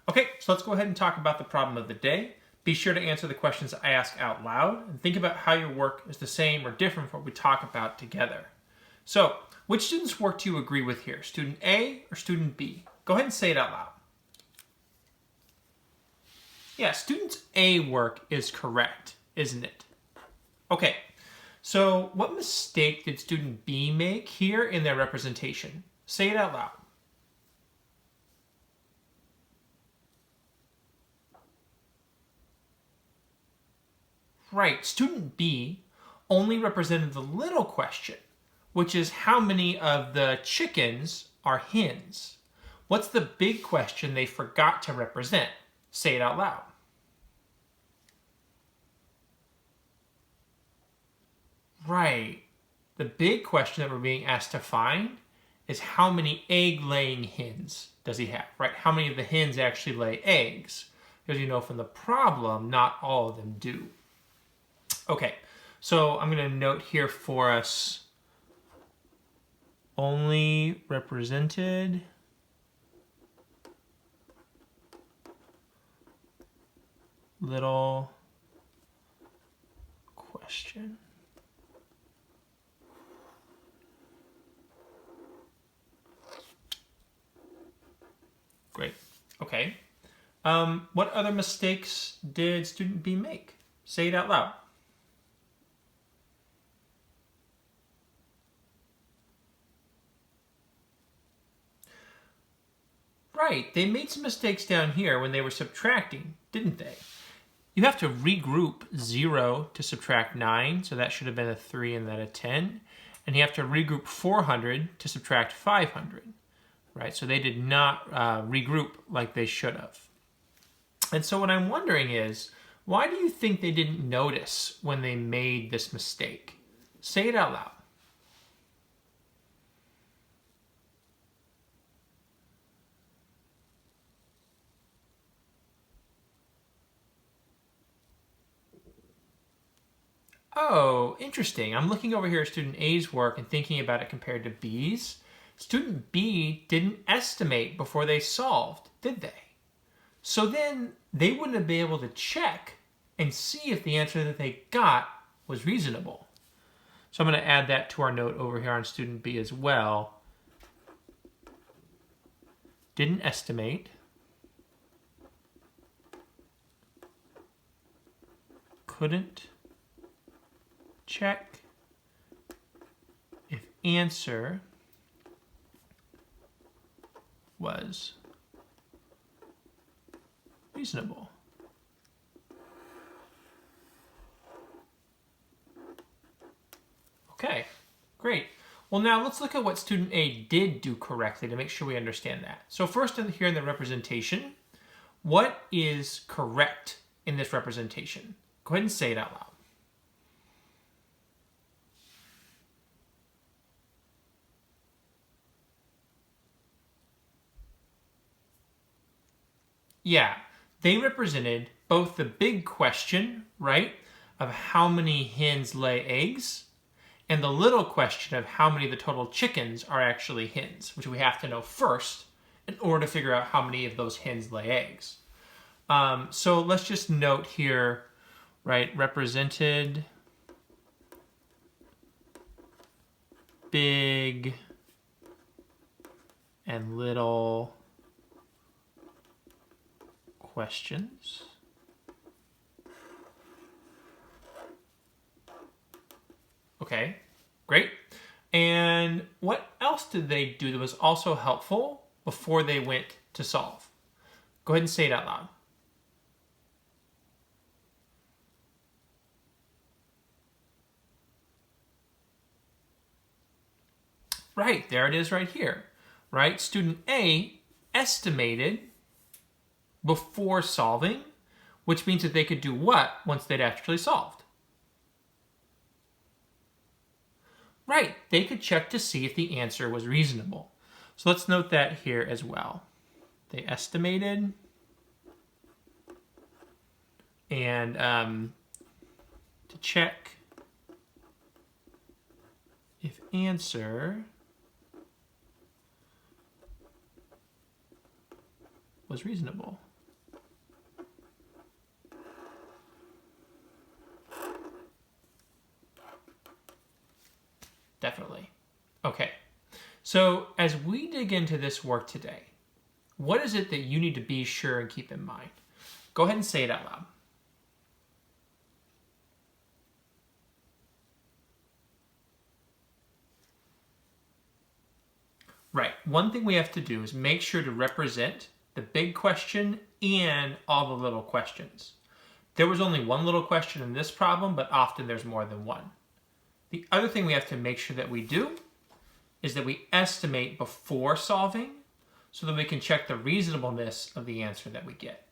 Okay, so let's go ahead and talk about the problem of the day. Be sure to answer the questions I ask out loud and think about how your work is the same or different from what we talk about together. So, which student's work do you agree with here? Student A or student B? Go ahead and say it out loud. Yeah, student A work is correct, isn't it? Okay, so what mistake did student B make here in their representation? Say it out loud. Right, student B only represented the little question, which is how many of the chickens are hens? What's the big question they forgot to represent? Say it out loud. Right. The big question that we're being asked to find is how many egg-laying hens does he have, right? How many of the hens actually lay eggs? Because you know from the problem, not all of them do. Okay, so I'm going to note here for us only represented little question. Great. Okay. What other mistakes did student B make? Say it out loud. Right, they made some mistakes down here when they were subtracting, didn't they? You have to regroup 0 to subtract 9, so that should have been a 3 and then a 10. And you have to regroup 400 to subtract 500, right? So they did not regroup like they should have. And so what I'm wondering is, why do you think they didn't notice when they made this mistake? Say it out loud. Oh, interesting. I'm looking over here at student A's work and thinking about it compared to B's. Student B didn't estimate before they solved, did they? So then they wouldn't have been able to check and see if the answer that they got was reasonable. So I'm going to add that to our note over here on student B as well. Didn't estimate. Couldn't check if answer was reasonable. Okay, great. Well, now let's look at what student A did do correctly to make sure we understand that. So first here in the representation, what is correct in this representation? Go ahead and say it out loud. Yeah, they represented both the big question, right, of how many hens lay eggs, and the little question of how many of the total chickens are actually hens, which we have to know first in order to figure out how many of those hens lay eggs. So let's just note here, right, represented big and little questions. Okay, great. And what else did they do that was also helpful before they went to solve? Go ahead and say it out loud. Right, there it is right here. Right, student A estimated before solving, which means that they could do what once they'd actually solved? Right, they could check to see if the answer was reasonable. So let's note that here as well. They estimated, and to check if answer was reasonable. So as we dig into this work today, what is it that you need to be sure and keep in mind? Go ahead and say it out loud. Right. One thing we have to do is make sure to represent the big question and all the little questions. There was only one little question in this problem, but often there's more than one. The other thing we have to make sure that we do is that we estimate before solving so that we can check the reasonableness of the answer that we get.